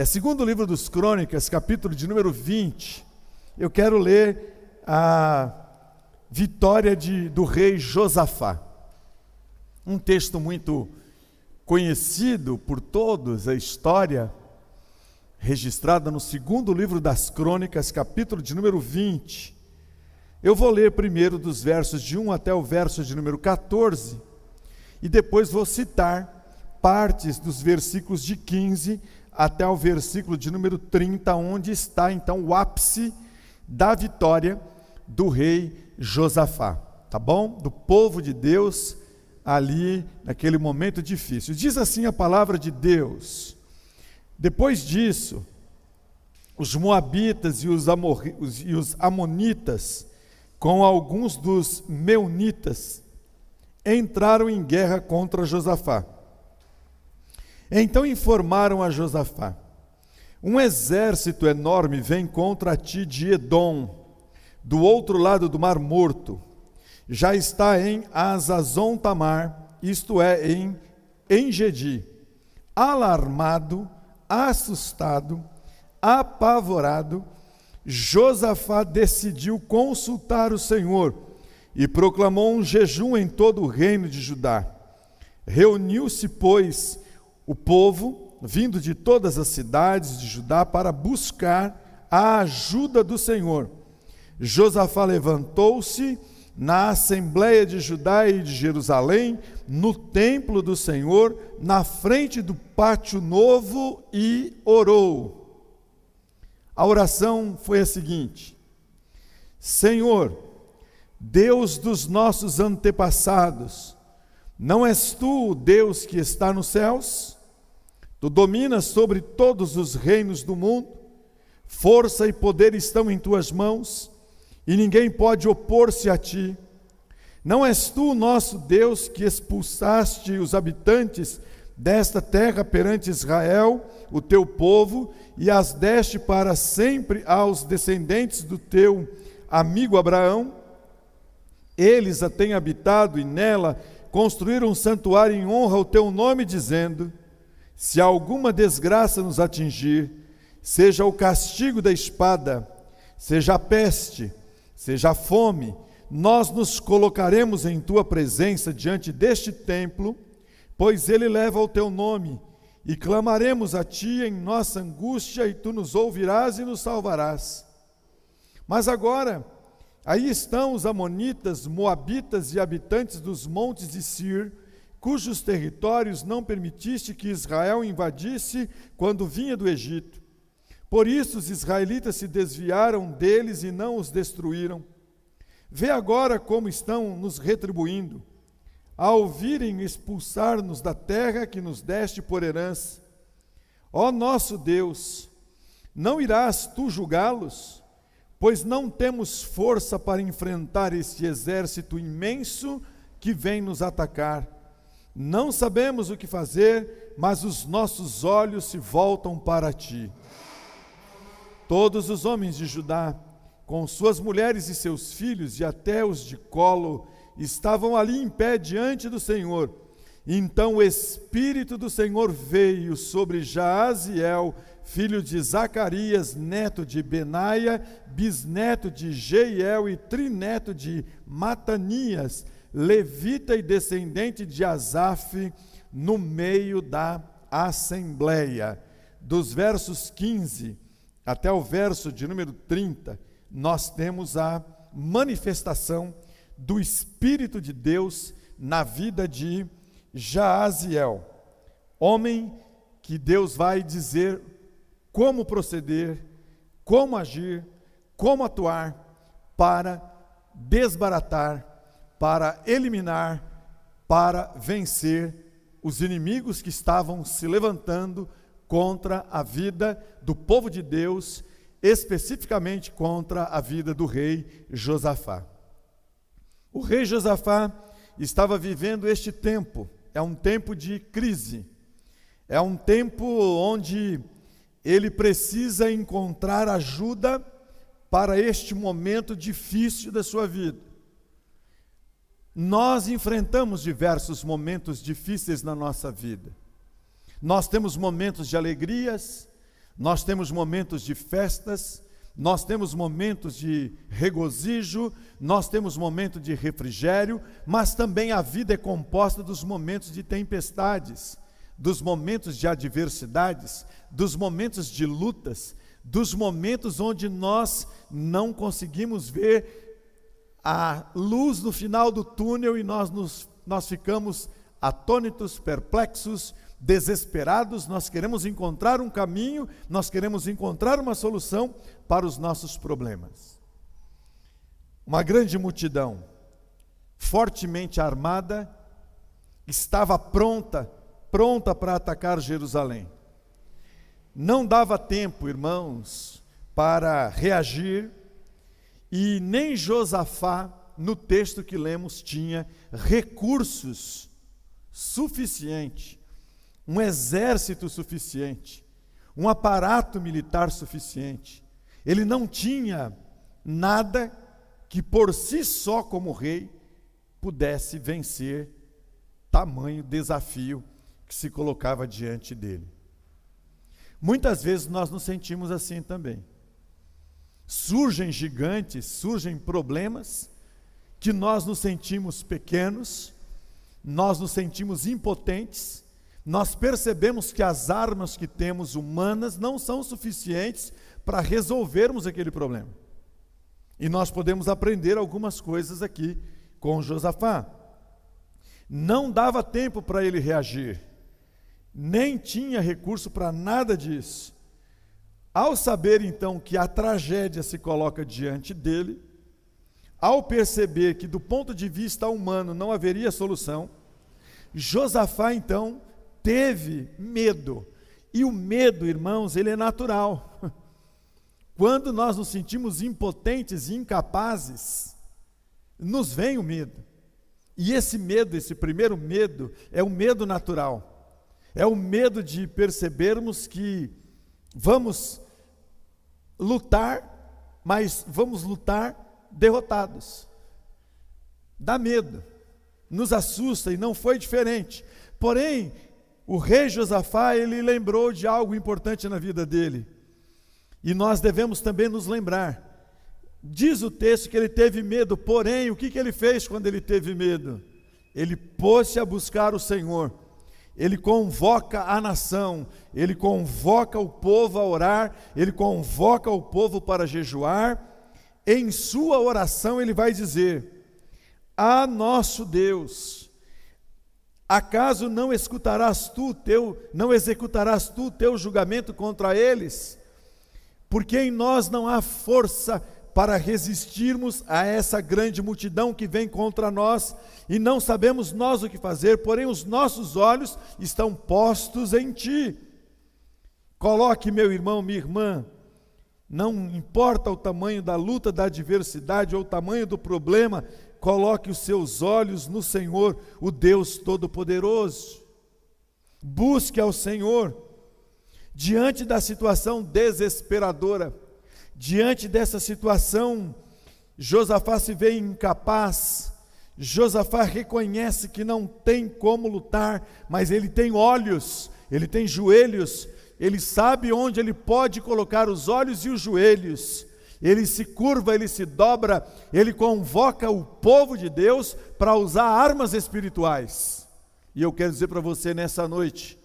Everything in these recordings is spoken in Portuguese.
segundo livro dos Crônicas, capítulo de número 20. Eu quero ler a vitória do rei Josafá. Um texto muito conhecido por todos, a história registrada no segundo livro das Crônicas, capítulo de número 20. Eu vou ler primeiro dos versos de 1 até o verso de número 14, e depois vou citar partes dos versículos de 15 até o versículo de número 30, onde está então o ápice da vitória do rei Josafá, tá bom? Do povo de Deus ali naquele momento difícil. Diz assim a palavra de Deus: depois disso, os moabitas e os amonitas, com alguns dos meunitas, entraram em guerra contra Josafá. Então informaram a Josafá: um exército enorme vem contra ti de Edom, do outro lado do Mar Morto. Já está em Azazon Tamar, isto é, em Engedi. Alarmado, assustado, apavorado, Josafá decidiu consultar o Senhor e proclamou um jejum em todo o reino de Judá. Reuniu-se, pois, o povo, vindo de todas as cidades de Judá, para buscar a ajuda do Senhor. Josafá levantou-se na Assembleia de Judá e de Jerusalém, no templo do Senhor, na frente do pátio novo, e orou. A oração foi a seguinte: Senhor, Deus dos nossos antepassados, não és tu o Deus que está nos céus? Tu dominas sobre todos os reinos do mundo, força e poder estão em tuas mãos, e ninguém pode opor-se a ti. Não és tu o nosso Deus que expulsaste os habitantes desta terra perante Israel, o teu povo, e as deste para sempre aos descendentes do teu amigo Abraão? Eles a têm habitado e nela construíram um santuário em honra ao teu nome, dizendo: se alguma desgraça nos atingir, seja o castigo da espada, seja a peste, seja a fome, nós nos colocaremos em tua presença diante deste templo, pois ele leva o teu nome, e clamaremos a ti em nossa angústia, e tu nos ouvirás e nos salvarás. Mas agora, aí estão os amonitas, moabitas e habitantes dos montes de Sir, cujos territórios não permitiste que Israel invadisse quando vinha do Egito. Por isso os israelitas se desviaram deles e não os destruíram. Vê agora como estão nos retribuindo, ao virem expulsar-nos da terra que nos deste por herança. Ó nosso Deus, não irás tu julgá-los? Pois não temos força para enfrentar este exército imenso que vem nos atacar. Não sabemos o que fazer, mas os nossos olhos se voltam para ti. Todos os homens de Judá, com suas mulheres e seus filhos, e até os de colo, estavam ali em pé diante do Senhor. Então o Espírito do Senhor veio sobre Jaaziel, filho de Zacarias, neto de Benaia, bisneto de Jeiel e trineto de Matanias, levita e descendente de Asaf, no meio da assembleia. Dos versos 15 até o verso de número 30, nós temos a manifestação do Espírito de Deus na vida de Jaaziel, homem que Deus vai dizer como proceder, como agir, como atuar para desbaratar, para eliminar, para vencer os inimigos que estavam se levantando contra a vida do povo de Deus, especificamente contra a vida do rei Josafá. O rei Josafá estava vivendo este tempo, é um tempo de crise, é um tempo onde ele precisa encontrar ajuda para este momento difícil da sua vida. Nós enfrentamos diversos momentos difíceis na nossa vida. Nós temos momentos de alegrias, nós temos momentos de festas, nós temos momentos de regozijo, nós temos momentos de refrigério, mas também a vida é composta dos momentos de tempestades, dos momentos de adversidades, dos momentos de lutas, dos momentos onde nós não conseguimos ver a luz no final do túnel e nós ficamos atônitos, perplexos, desesperados. Nós queremos encontrar um caminho, nós queremos encontrar uma solução para os nossos problemas. Uma grande multidão, fortemente armada, estava pronta para atacar Jerusalém. Não dava tempo, irmãos, para reagir, e nem Josafá, no texto que lemos, tinha recursos suficientes, um exército suficiente, um aparato militar suficiente. Ele não tinha nada que por si só, como rei, pudesse vencer tamanho desafio que se colocava diante dele. Muitas vezes nós nos sentimos assim também. Surgem gigantes, surgem problemas, que nós nos sentimos pequenos, nós nos sentimos impotentes, nós percebemos que as armas que temos humanas não são suficientes para resolvermos aquele problema. E nós podemos aprender algumas coisas aqui com Josafá. Não dava tempo para ele reagir, nem tinha recurso para nada disso. Ao saber então que a tragédia se coloca diante dele, ao perceber que do ponto de vista humano não haveria solução, Josafá então teve medo. E o medo, irmãos, ele é natural. Quando nós nos sentimos impotentes e incapazes, nos vem o medo. E esse medo, esse primeiro medo, é o medo natural. É o medo de percebermos que vamos lutar, mas vamos lutar derrotados. Dá medo, nos assusta, e não foi diferente. Porém, o rei Josafá, ele lembrou de algo importante na vida dele. E nós devemos também nos lembrar. Diz o texto que ele teve medo, porém, o que ele fez quando ele teve medo? Ele pôs-se a buscar o Senhor. Ele convoca a nação, ele convoca o povo a orar, ele convoca o povo para jejuar. Em sua oração ele vai dizer: "Ah, nosso Deus, acaso não executarás tu o teu julgamento contra eles? Porque em nós não há força para resistirmos a essa grande multidão que vem contra nós, e não sabemos nós o que fazer, porém os nossos olhos estão postos em ti." Coloque, meu irmão, minha irmã, não importa o tamanho da luta, da adversidade ou o tamanho do problema, coloque os seus olhos no Senhor, o Deus Todo-Poderoso. Busque ao Senhor. Diante da situação desesperadora, diante dessa situação, Josafá se vê incapaz. Josafá reconhece que não tem como lutar, mas ele tem olhos, ele tem joelhos, ele sabe onde ele pode colocar os olhos e os joelhos. Ele se curva, ele se dobra, ele convoca o povo de Deus para usar armas espirituais. E eu quero dizer para você nessa noite,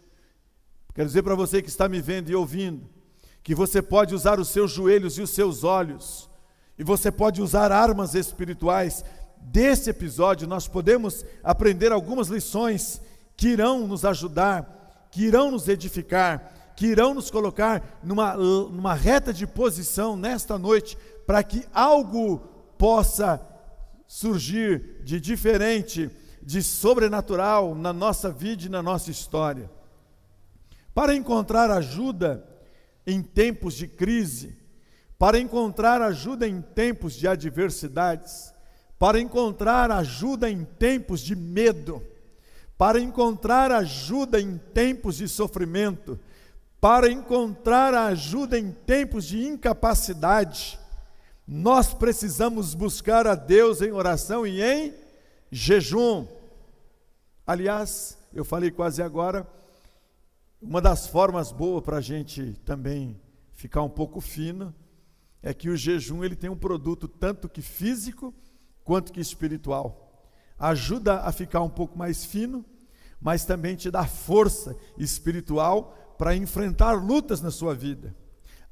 quero dizer para você que está me vendo e ouvindo, que você pode usar os seus joelhos e os seus olhos, e você pode usar armas espirituais. Desse episódio nós podemos aprender algumas lições que irão nos ajudar, que irão nos edificar, que irão nos colocar numa reta de posição nesta noite, para que algo possa surgir de diferente, de sobrenatural na nossa vida e na nossa história. Para encontrar ajuda em tempos de crise, para encontrar ajuda em tempos de adversidades, para encontrar ajuda em tempos de medo, para encontrar ajuda em tempos de sofrimento, para encontrar ajuda em tempos de incapacidade, nós precisamos buscar a Deus em oração e em jejum. Aliás, eu falei quase agora, Uma das formas boas para a gente também ficar um pouco fino é que o jejum ele tem um produto tanto que físico quanto que espiritual. Ajuda a ficar um pouco mais fino, mas também te dá força espiritual para enfrentar lutas na sua vida.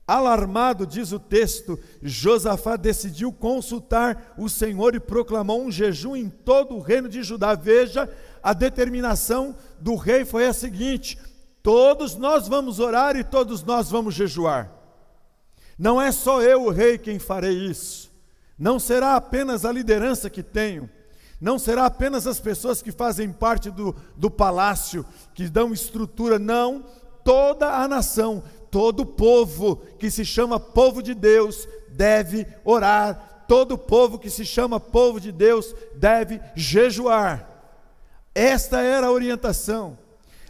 Alarmado, diz o texto, Josafá decidiu consultar o Senhor e proclamou um jejum em todo o reino de Judá. Veja, a determinação do rei foi a seguinte: todos nós vamos orar e todos nós vamos jejuar. Não é só eu, o rei, quem farei isso. Não será apenas a liderança que tenho. Não será apenas as pessoas que fazem parte do palácio, que dão estrutura. Não, toda a nação, todo o povo que se chama povo de Deus deve orar. Todo o povo que se chama povo de Deus deve jejuar. Esta era a orientação.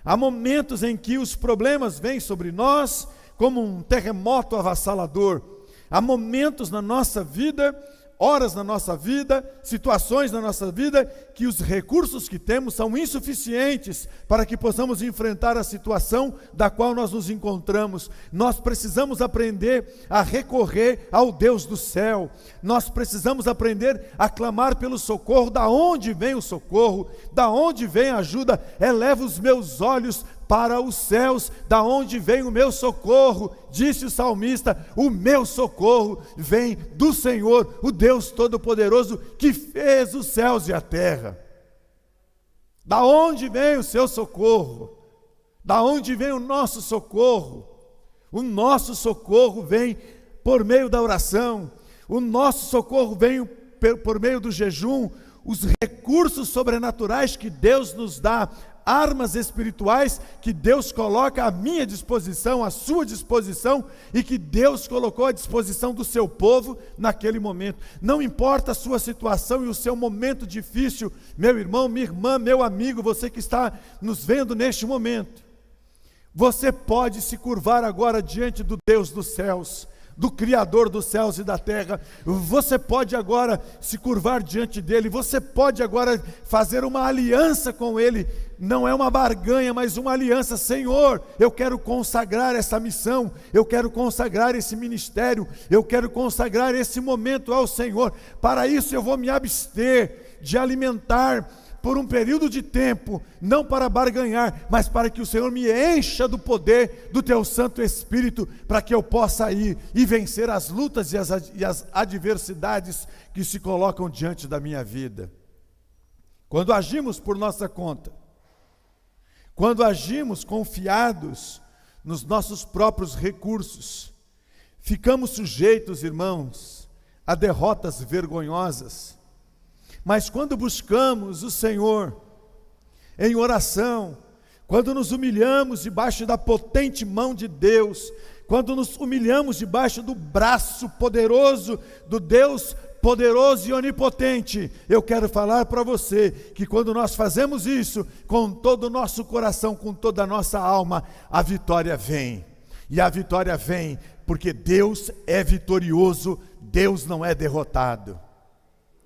Há momentos em que os problemas vêm sobre nós como um terremoto avassalador. Há momentos na nossa vida, horas na nossa vida, situações na nossa vida, que os recursos que temos são insuficientes para que possamos enfrentar a situação da qual nós nos encontramos. Nós precisamos aprender a recorrer ao Deus do céu. Nós precisamos aprender a clamar pelo socorro. Da onde vem o socorro? Da onde vem a ajuda? Eleva os meus olhos para os céus, da onde vem o meu socorro? Disse o salmista: o meu socorro vem do Senhor, o Deus Todo-Poderoso, que fez os céus e a terra. Da onde vem o seu socorro? Da onde vem o nosso socorro? O nosso socorro vem por meio da oração, o nosso socorro vem por meio do jejum. Os recursos sobrenaturais que Deus nos dá, armas espirituais que Deus coloca à minha disposição, à sua disposição, e que Deus colocou à disposição do seu povo naquele momento. Não importa a sua situação e o seu momento difícil, meu irmão, minha irmã, meu amigo, você que está nos vendo neste momento, você pode se curvar agora diante do Deus dos céus, do Criador dos céus e da terra. Você pode agora se curvar diante dele, você pode agora fazer uma aliança com ele. Não é uma barganha, mas uma aliança. Senhor, eu quero consagrar essa missão, eu quero consagrar esse ministério, eu quero consagrar esse momento ao Senhor. Para isso eu vou me abster de alimentar por um período de tempo, não para barganhar, mas para que o Senhor me encha do poder do teu Santo Espírito, para que eu possa ir e vencer as lutas e as adversidades que se colocam diante da minha vida. Quando agimos por nossa conta, quando agimos confiados nos nossos próprios recursos, ficamos sujeitos, irmãos, a derrotas vergonhosas. Mas quando buscamos o Senhor em oração, quando nos humilhamos debaixo da potente mão de Deus, quando nos humilhamos debaixo do braço poderoso do Deus poderoso e onipotente, eu quero falar para você que quando nós fazemos isso com todo o nosso coração, com toda a nossa alma, a vitória vem. E a vitória vem porque Deus é vitorioso, Deus não é derrotado.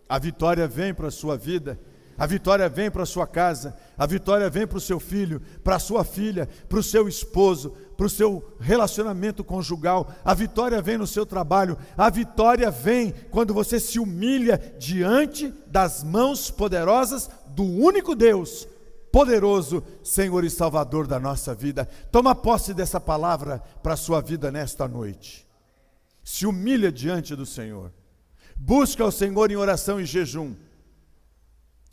A vitória vem para a sua vida, a vitória vem para a sua casa, a vitória vem para o seu filho, para a sua filha, para o seu esposo, para o seu relacionamento conjugal, a vitória vem no seu trabalho, a vitória vem quando você se humilha diante das mãos poderosas do único Deus, poderoso, Senhor e Salvador da nossa vida. Toma posse dessa palavra para a sua vida nesta noite. Se humilha diante do Senhor. Busca o Senhor em oração e jejum.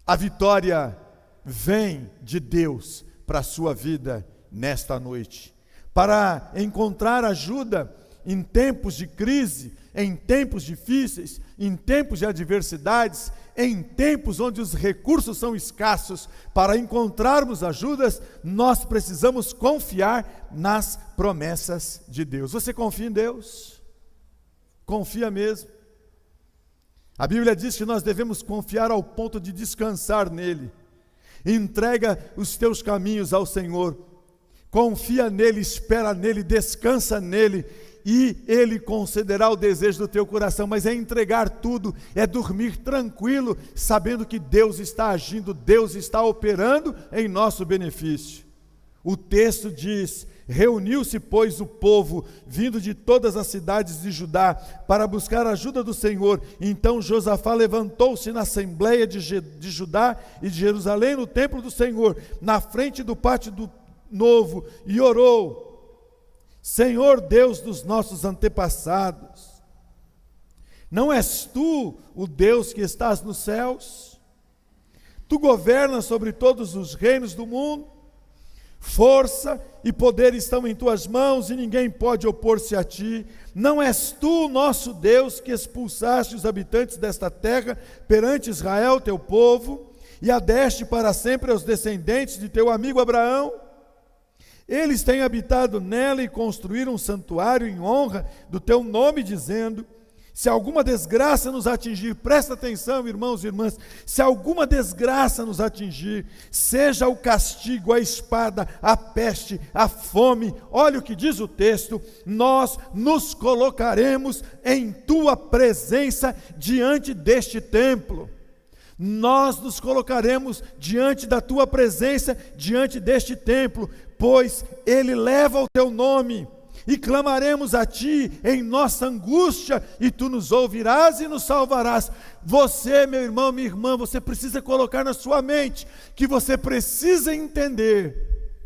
A vitória vem de Deus para a sua vida nesta noite. Para encontrar ajuda em tempos de crise, em tempos difíceis, em tempos de adversidades, em tempos onde os recursos são escassos, para encontrarmos ajudas, nós precisamos confiar nas promessas de Deus. Você confia em Deus? Confia mesmo? A Bíblia diz que nós devemos confiar ao ponto de descansar nele. Entrega os teus caminhos ao Senhor, confia nele, espera nele, descansa nele, e ele concederá o desejo do teu coração. Mas é entregar tudo, é dormir tranquilo, sabendo que Deus está agindo, Deus está operando em nosso benefício. O texto diz Reuniu-se, pois, o povo, vindo de todas as cidades de Judá, para buscar a ajuda do Senhor. Então Josafá levantou-se na assembleia de Judá e de Jerusalém, no templo do Senhor, na frente do pátio do novo, e orou: Senhor Deus dos nossos antepassados, não és tu o Deus que estás nos céus? Tu governas sobre todos os reinos do mundo. Força e poder estão em tuas mãos, e ninguém pode opor-se a ti. Não és tu, nosso Deus, que expulsaste os habitantes desta terra perante Israel, teu povo, e a deste para sempre aos descendentes de teu amigo Abraão? Eles têm habitado nela e construíram um santuário em honra do teu nome, dizendo: se alguma desgraça nos atingir, presta atenção, irmãos e irmãs, se alguma desgraça nos atingir, seja o castigo, a espada, a peste, a fome, olha o que diz o texto: nós nos colocaremos em tua presença diante deste templo. Nós nos colocaremos diante da tua presença, diante deste templo, pois ele leva o teu nome. E clamaremos a ti em nossa angústia, e tu nos ouvirás e nos salvarás. Você, meu irmão, minha irmã, você precisa colocar na sua mente que você precisa entender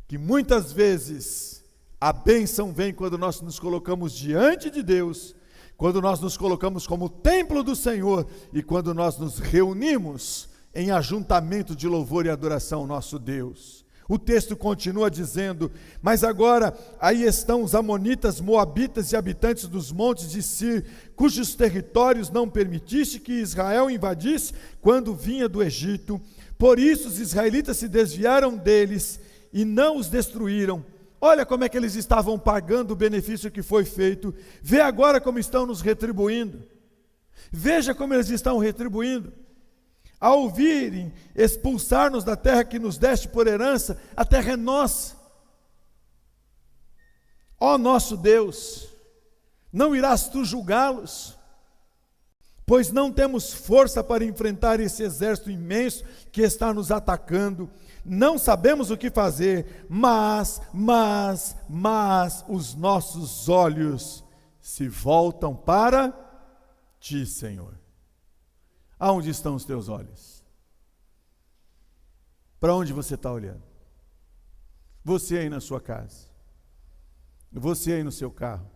que muitas vezes a bênção vem quando nós nos colocamos diante de Deus, quando nós nos colocamos como templo do Senhor e quando nós nos reunimos em ajuntamento de louvor e adoração ao nosso Deus. O texto continua dizendo: mas agora aí estão os amonitas, moabitas e habitantes dos montes de Sir, cujos territórios não permitiste que Israel invadisse quando vinha do Egito. Por isso os israelitas se desviaram deles e não os destruíram. Olha como é que eles estavam pagando o benefício que foi feito. Vê agora como estão nos retribuindo. Veja como eles estão retribuindo. Ao virem expulsar-nos da terra que nos deste por herança, a terra é nossa. Ó nosso Deus, não irás tu julgá-los? Pois não temos força para enfrentar esse exército imenso que está nos atacando. Não sabemos o que fazer, mas os nossos olhos se voltam para ti, Senhor. Aonde estão os teus olhos? Para onde você está olhando? Você aí na sua casa, você aí no seu carro,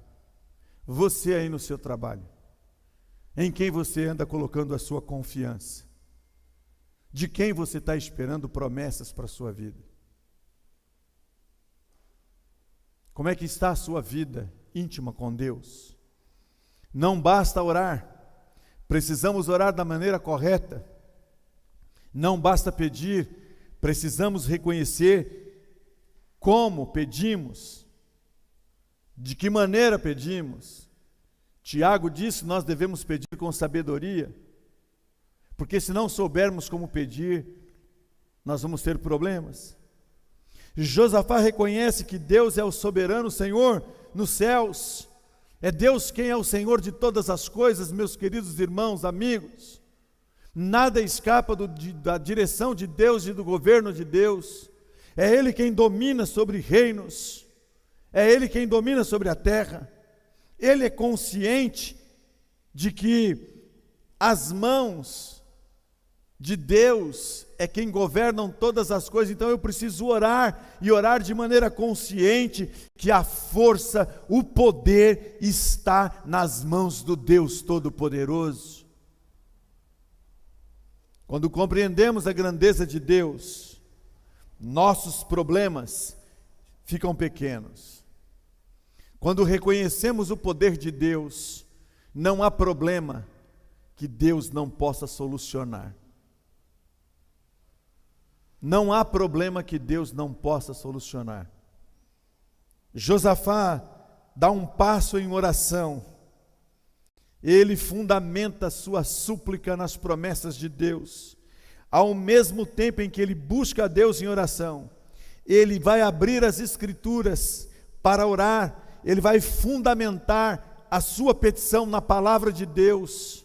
você aí no seu trabalho, em quem você anda colocando a sua confiança? De quem você está esperando promessas para a sua vida? Como é que está a sua vida íntima com Deus? Não basta orar. Precisamos orar da maneira correta. Não basta pedir, precisamos reconhecer como pedimos, de que maneira pedimos. Tiago disse que nós devemos pedir com sabedoria, porque se não soubermos como pedir, nós vamos ter problemas. Josafá reconhece que Deus é o soberano Senhor nos céus. É Deus quem é o Senhor de todas as coisas, meus queridos irmãos, amigos. Nada escapa da direção de Deus e do governo de Deus. É Ele quem domina sobre reinos. É Ele quem domina sobre a terra. Ele é consciente de que as mãos de Deus é quem governam todas as coisas. Então eu preciso orar, e orar de maneira consciente que a força, o poder está nas mãos do Deus Todo-Poderoso. Quando compreendemos a grandeza de Deus, nossos problemas ficam pequenos. Quando reconhecemos o poder de Deus, não há problema que Deus não possa solucionar. Não há problema que Deus não possa solucionar. Josafá dá um passo em oração. Ele fundamenta sua súplica nas promessas de Deus. Ao mesmo tempo em que ele busca a Deus em oração, ele vai abrir as Escrituras para orar. Ele vai fundamentar a sua petição na palavra de Deus.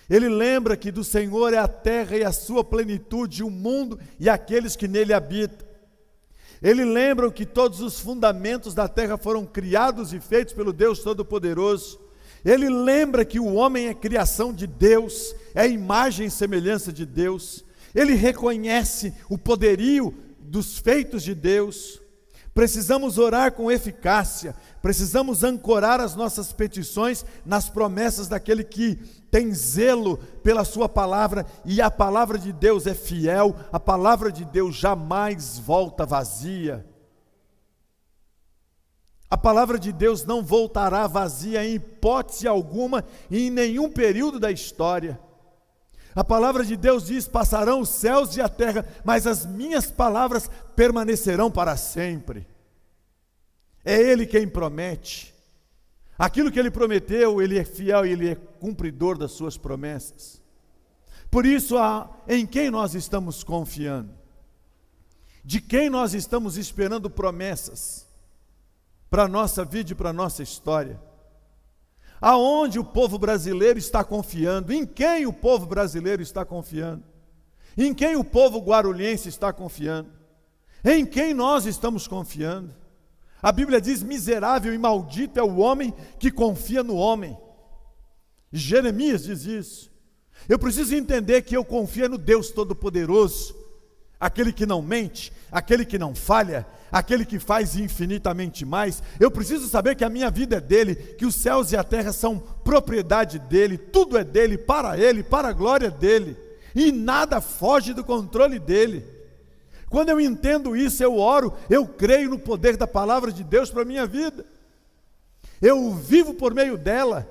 Ele lembra que do Senhor é a terra e a sua plenitude, o mundo e aqueles que nele habitam. Ele lembra que todos os fundamentos da terra foram criados e feitos pelo Deus Todo-Poderoso. Ele lembra que o homem é criação de Deus, é imagem e semelhança de Deus. Ele reconhece o poderio dos feitos de Deus. Precisamos orar com eficácia, precisamos ancorar as nossas petições nas promessas daquele que tem zelo pela sua palavra, e a palavra de Deus é fiel, a palavra de Deus jamais volta vazia. A palavra de Deus não voltará vazia em hipótese alguma e em nenhum período da história. A palavra de Deus diz: passarão os céus e a terra, mas as minhas palavras permanecerão para sempre. É Ele quem promete. Aquilo que Ele prometeu, Ele é fiel e Ele é cumpridor das suas promessas. Por isso, em quem nós estamos confiando? De quem nós estamos esperando promessas para a nossa vida e para a nossa história? Aonde o povo brasileiro está confiando? Em quem o povo brasileiro está confiando? Em quem o povo guarulhense está confiando? Em quem nós estamos confiando? A Bíblia diz: miserável e maldito é o homem que confia no homem. Jeremias diz isso. Eu preciso entender que eu confio no Deus Todo-Poderoso, aquele que não mente, aquele que não falha, aquele que faz infinitamente mais. Eu preciso saber que a minha vida é dele, que os céus e a terra são propriedade dele, tudo é dele, para a glória dele, e nada foge do controle dele. Quando eu entendo isso, eu oro, eu creio no poder da palavra de Deus para a minha vida, eu vivo por meio dela,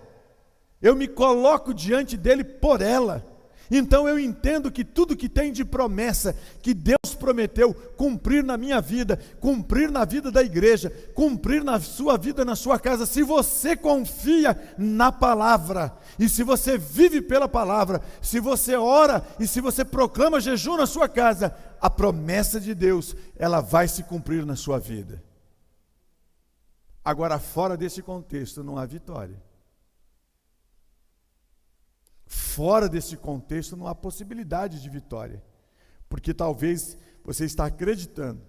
eu me coloco diante dele por ela. Então eu entendo que tudo que tem de promessa, que Deus prometeu cumprir na minha vida, cumprir na vida da igreja, cumprir na sua vida, na sua casa, se você confia na palavra, e se você vive pela palavra, se você ora e se você proclama jejum na sua casa, a promessa de Deus, ela vai se cumprir na sua vida. Agora, fora desse contexto, não há vitória. Fora desse contexto não há possibilidade de vitória, porque talvez você está acreditando,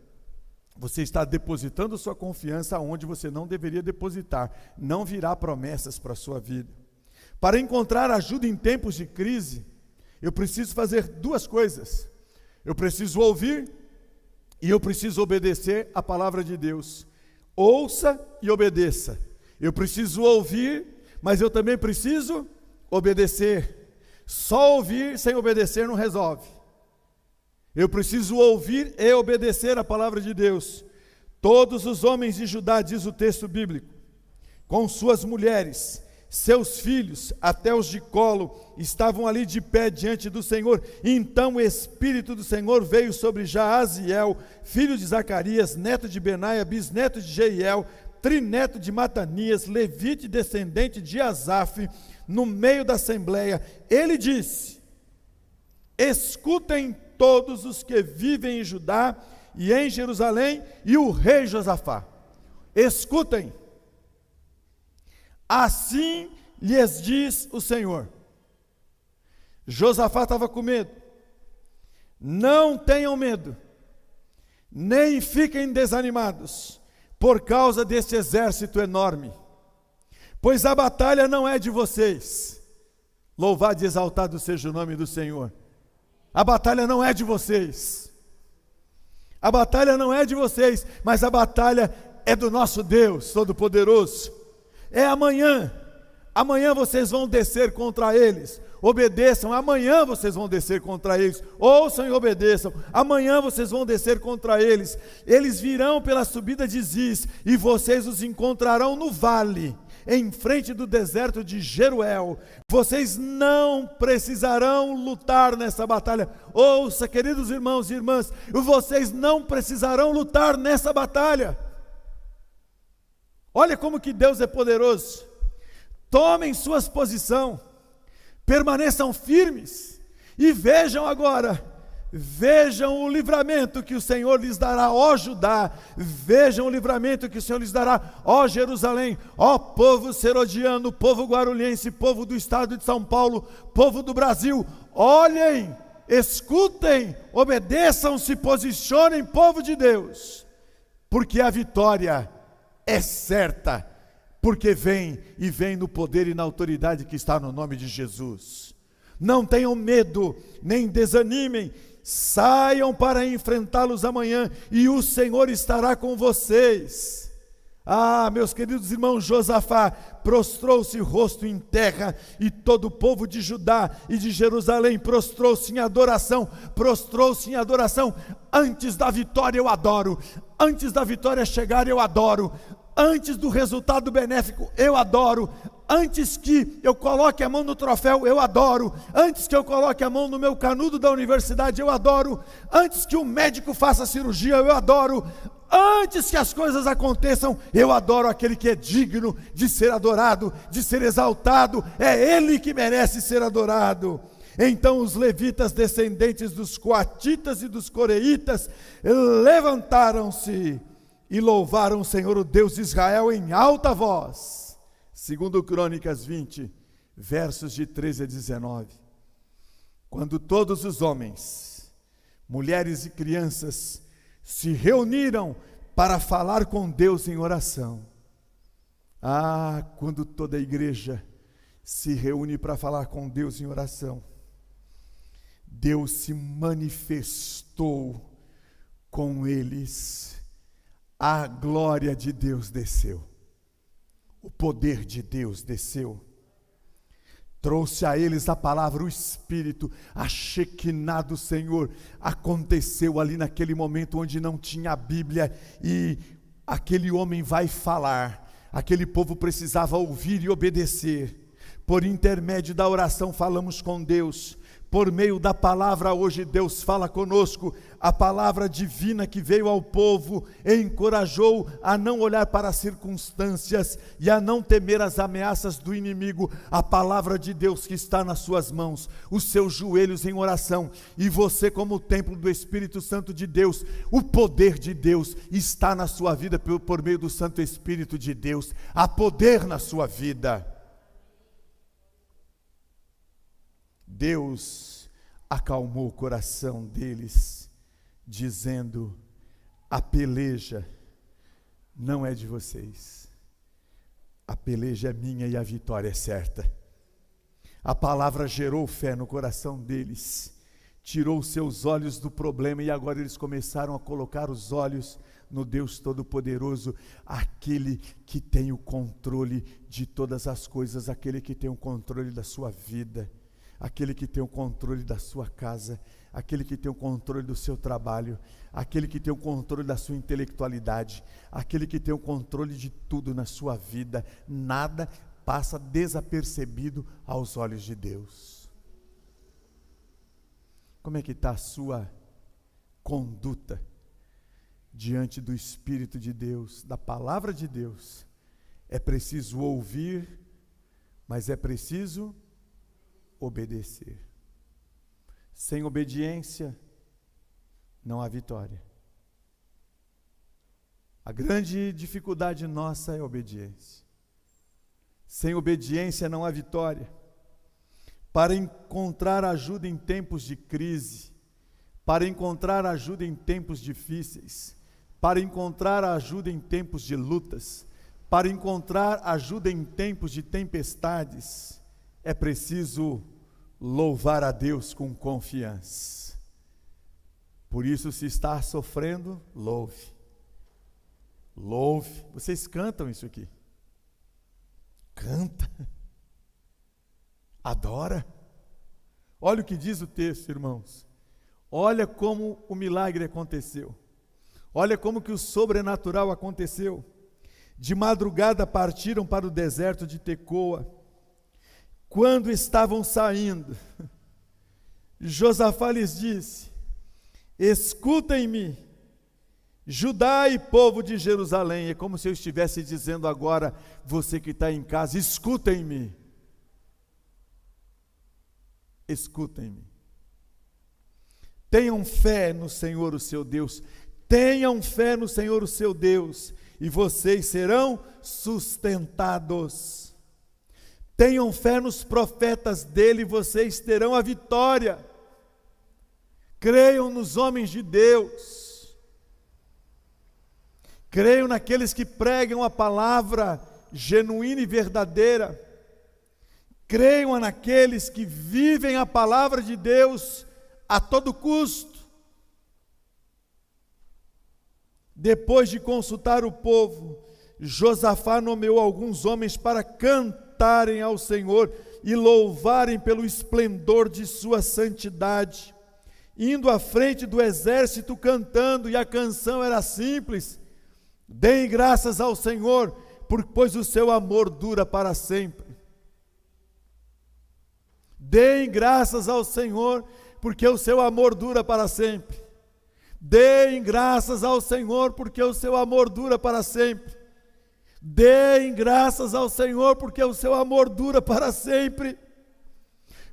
você está depositando sua confiança onde você não deveria depositar, não virá promessas para a sua vida. Para encontrar ajuda em tempos de crise, eu preciso fazer duas coisas: eu preciso ouvir e eu preciso obedecer a palavra de Deus. Ouça e obedeça. Eu preciso ouvir, mas eu também preciso obedecer. Só ouvir sem obedecer não resolve. Eu preciso ouvir e obedecer a palavra de Deus. Todos os homens de Judá, diz o texto bíblico, com suas mulheres, seus filhos, até os de colo, estavam ali de pé diante do Senhor. Então o Espírito do Senhor veio sobre Jaaziel, filho de Zacarias, neto de Benaia, bisneto de Jeiel, trineto de Matanias, levite descendente de Asaf, no meio da assembleia. Ele disse: escutem todos os que vivem em Judá e em Jerusalém, e o rei Josafá, escutem, assim lhes diz o Senhor. Josafá estava com medo. Não tenham medo, nem fiquem desanimados, por causa desse exército enorme, pois a batalha não é de vocês. Louvado e exaltado seja o nome do Senhor. A batalha não é de vocês. A batalha não é de vocês, mas a batalha é do nosso Deus Todo-Poderoso. É amanhã. Amanhã vocês vão descer contra eles. Obedeçam, amanhã vocês vão descer contra eles. Ouçam e obedeçam, amanhã vocês vão descer contra eles. Eles virão pela subida de Ziz, e vocês os encontrarão no vale, em frente do deserto de Jeruel. Vocês não precisarão lutar nessa batalha. Ouça, queridos irmãos e irmãs, vocês não precisarão lutar nessa batalha. Olha como que Deus é poderoso. Tomem suas posições, permaneçam firmes e vejam agora, vejam o livramento que o Senhor lhes dará, ó Judá, vejam o livramento que o Senhor lhes dará, ó Jerusalém, ó povo serodiano, povo guarulhense, povo do estado de São Paulo, povo do Brasil. Olhem, escutem, obedeçam, se posicionem, povo de Deus. porque a vitória é certa, porque vem e vem no poder e na autoridade que está no nome de Jesus. Não tenham medo, nem desanimem, saiam para enfrentá-los amanhã e o Senhor estará com vocês. Ah, meus queridos irmãos, Josafá prostrou-se rosto em terra, e todo o povo de Judá e de Jerusalém prostrou-se em adoração. Antes da vitória eu adoro, antes da vitória chegar eu adoro, antes do resultado benéfico eu adoro, antes que eu coloque a mão no troféu eu adoro, antes que eu coloque a mão no meu canudo da universidade eu adoro, antes que o médico faça a cirurgia eu adoro, antes que as coisas aconteçam, eu adoro aquele que é digno de ser adorado, de ser exaltado, é Ele que merece ser adorado. Então os levitas, descendentes dos coatitas e dos coreitas, levantaram-se e louvaram o Senhor, o Deus de Israel, em alta voz. Segundo Crônicas 20, versos de 13 a 19. Quando todos os homens, mulheres e crianças se reuniram para falar com Deus em oração. Ah, quando toda a igreja se reúne para falar com Deus em oração, Deus se manifestou com eles, a glória de Deus desceu, o poder de Deus desceu, trouxe a eles a palavra, o Espírito, a Shekinah do Senhor, aconteceu ali naquele momento onde não tinha a Bíblia, e aquele homem vai falar, aquele povo precisava ouvir e obedecer. Por intermédio da oração falamos com Deus, por meio da palavra hoje Deus fala conosco. A palavra divina que veio ao povo encorajou a não olhar para as circunstâncias e a não temer as ameaças do inimigo. A palavra de Deus que está nas suas mãos, os seus joelhos em oração, e você como templo do Espírito Santo de Deus, o poder de Deus está na sua vida por meio do Santo Espírito de Deus. Há poder na sua vida. Deus acalmou o coração deles, dizendo: a peleja não é de vocês, a peleja é minha e a vitória é certa. A palavra gerou fé no coração deles, tirou seus olhos do problema, e agora eles começaram a colocar os olhos no Deus Todo-Poderoso, aquele que tem o controle de todas as coisas, aquele que tem o controle da sua vida, aquele que tem o controle da sua casa, aquele que tem o controle do seu trabalho, aquele que tem o controle da sua intelectualidade, aquele que tem o controle de tudo na sua vida. Nada passa desapercebido aos olhos de Deus. Como é que está a sua conduta diante do Espírito de Deus, da palavra de Deus? É preciso ouvir, mas é preciso obedecer. Sem obediência não há vitória. A grande dificuldade nossa é a obediência. Sem obediência não há vitória. Para encontrar ajuda em tempos de crise, para encontrar ajuda em tempos difíceis, para encontrar ajuda em tempos de lutas, para encontrar ajuda em tempos de tempestades, é preciso louvar a Deus com confiança. Por isso, se está sofrendo, louve. Louve. Vocês cantam isso aqui? Canta. Adora. Olha o que diz o texto, irmãos. Olha como o milagre aconteceu. Olha como que o sobrenatural aconteceu. De madrugada partiram para o deserto de Tecoa. Quando estavam saindo, Josafá lhes disse: escutem-me, Judá e povo de Jerusalém. É como se eu estivesse dizendo agora, você que está em casa: escutem-me. Escutem-me. Tenham fé no Senhor, o seu Deus. Tenham fé no Senhor, o seu Deus, e vocês serão sustentados. Tenham fé nos profetas dele, e vocês terão a vitória. Creiam nos homens de Deus. Creio naqueles que pregam a palavra genuína e verdadeira. Creio naqueles que vivem a palavra de Deus a todo custo. Depois de consultar o povo, Josafá nomeou alguns homens para cantarem ao Senhor e louvarem pelo esplendor de sua santidade, indo à frente do exército cantando, e a canção era simples: deem graças ao Senhor, pois o seu amor dura para sempre. Deem graças ao Senhor, porque o seu amor dura para sempre. Deem graças ao Senhor, porque o seu amor dura para sempre. Deem graças ao Senhor, porque o seu amor dura para sempre.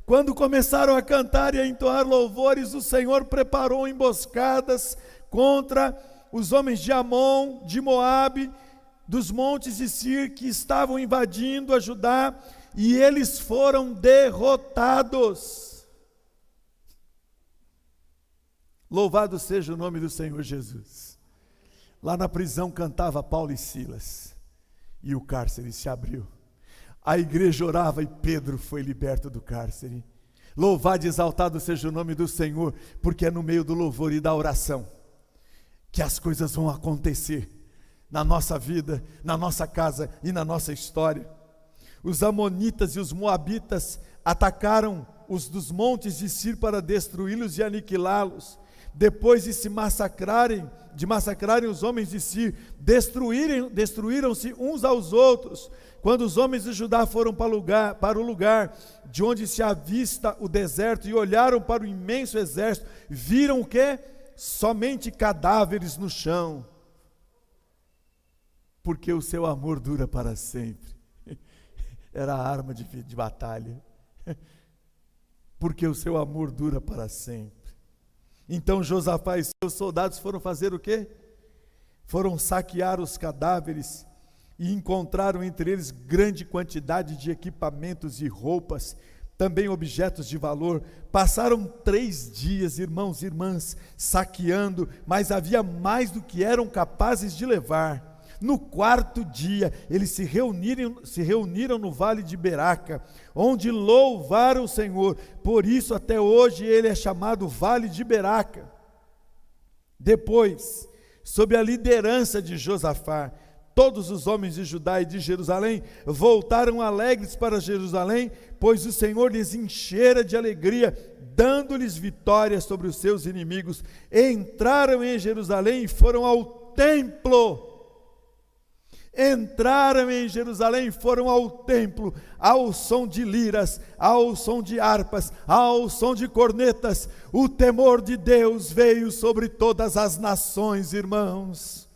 Quando começaram a cantar e a entoar louvores, o Senhor preparou emboscadas contra os homens de Amon, de Moabe, dos montes de Sir, que estavam invadindo a Judá, e eles foram derrotados. Louvado seja o nome do Senhor Jesus. Lá na prisão cantava Paulo e Silas, e o cárcere se abriu. A igreja orava e Pedro foi liberto do cárcere. Louvado e exaltado seja o nome do Senhor, porque é no meio do louvor e da oração que as coisas vão acontecer na nossa vida, na nossa casa e na nossa história. Os amonitas e os moabitas atacaram os dos montes de Sir para destruí-los e aniquilá-los. Depois de massacrarem os homens de Sir, destruíram-se uns aos outros. Quando os homens de Judá foram para o lugar de onde se avista o deserto e olharam para o imenso exército, viram o quê? Somente cadáveres no chão. Porque o seu amor dura para sempre. Era a arma de batalha. Porque o seu amor dura para sempre. Então Josafá e seus soldados foram fazer o quê? Foram saquear os cadáveres e encontraram entre eles grande quantidade de equipamentos e roupas, também objetos de valor. Passaram 3 dias, irmãos e irmãs, saqueando, mas havia mais do que eram capazes de levar. No 4º dia, eles se reuniram no vale de Beraca, onde louvaram o Senhor. Por isso, até hoje, ele é chamado Vale de Beraca. Depois, sob a liderança de Josafá, todos os homens de Judá e de Jerusalém voltaram alegres para Jerusalém, pois o Senhor lhes enchera de alegria, dando-lhes vitória sobre os seus inimigos. Entraram em Jerusalém e foram ao templo. Entraram em Jerusalém e foram ao templo, ao som de liras, ao som de harpas, ao som de cornetas. O temor de Deus veio sobre todas as nações, irmãos.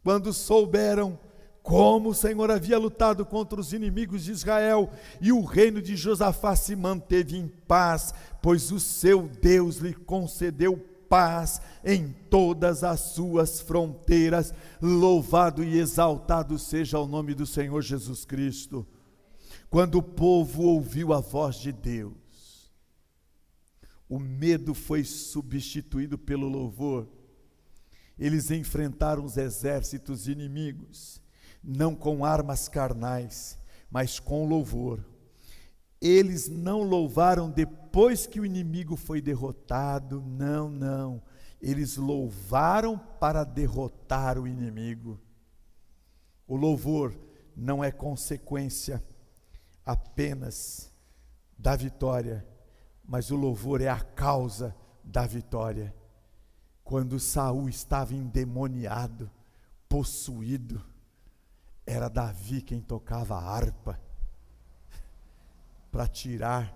Quando souberam como o Senhor havia lutado contra os inimigos de Israel, e o reino de Josafá se manteve em paz, pois o seu Deus lhe concedeu paz em todas as suas fronteiras. Louvado e exaltado seja o nome do Senhor Jesus Cristo. Quando o povo ouviu a voz de Deus, o medo foi substituído pelo louvor. Eles enfrentaram os exércitos inimigos, não com armas carnais, mas com louvor. Eles não louvaram depois que o inimigo foi derrotado, não. Eles louvaram para derrotar o inimigo. O louvor não é consequência apenas da vitória, mas o louvor é a causa da vitória. Quando Saul estava endemoniado, possuído, era Davi quem tocava a harpa para tirar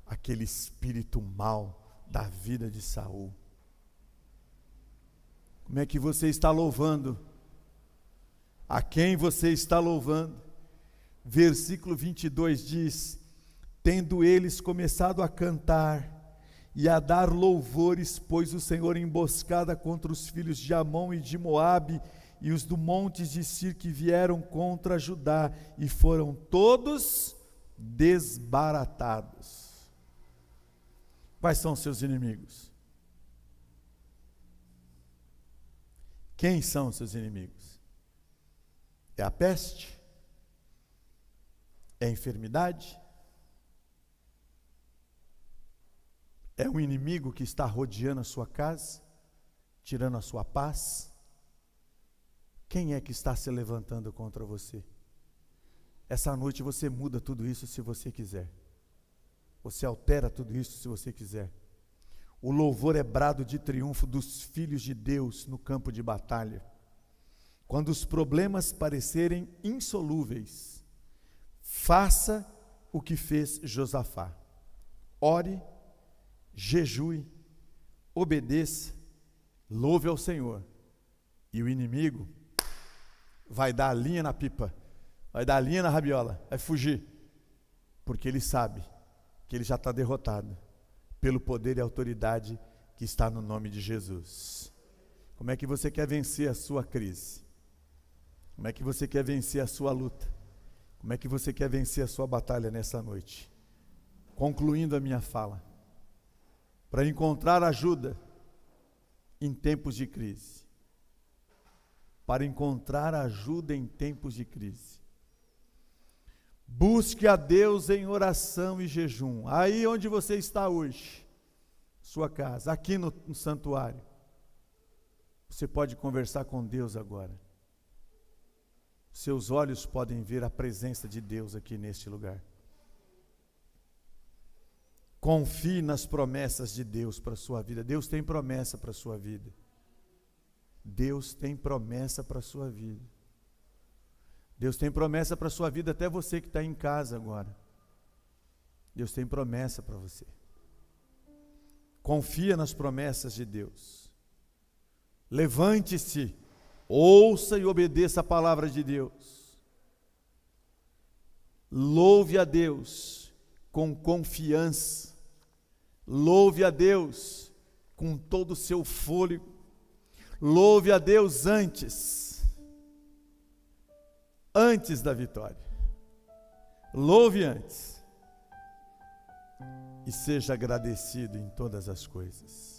aquele espírito mau da vida de Saul. Como é que você está louvando? A quem você está louvando? Versículo 22 diz: tendo eles começado a cantar e a dar louvores, pôs o Senhor emboscada contra os filhos de Amon e de Moabe e os do montes de Sir que vieram contra Judá, e foram todos desbaratados. Quais são os seus inimigos? Quem são os seus inimigos? É a peste? É a enfermidade? É um inimigo que está rodeando a sua casa, tirando a sua paz? Quem é que está se levantando contra você? Essa noite você muda tudo isso se você quiser. Você altera tudo isso se você quiser. O louvor é brado de triunfo dos filhos de Deus no campo de batalha. Quando os problemas parecerem insolúveis, faça o que fez Josafá. Ore, jejue, obedeça, louve ao Senhor. E o inimigo vai dar a linha na pipa, vai dar a linha na rabiola, vai fugir. Porque ele sabe que ele já está derrotado pelo poder e autoridade que está no nome de Jesus. Como é que você quer vencer a sua crise? Como é que você quer vencer a sua luta? Como é que você quer vencer a sua batalha nessa noite? Concluindo a minha fala, para encontrar ajuda em tempos de crise. Para encontrar ajuda em tempos de crise. Busque a Deus em oração e jejum. Aí onde você está hoje, sua casa, aqui no santuário, você pode conversar com Deus agora. Seus olhos podem ver a presença de Deus aqui neste lugar. Confie nas promessas de Deus para a sua vida. Deus tem promessa para a sua vida. Deus tem promessa para a sua vida. Deus tem promessa para a sua vida, até você que está em casa agora. Deus tem promessa para você. Confia nas promessas de Deus. Levante-se, ouça e obedeça a palavra de Deus. Louve a Deus com confiança. Louve a Deus com todo o seu fôlego. Louve a Deus antes da vitória. Louve antes. E seja agradecido em todas as coisas.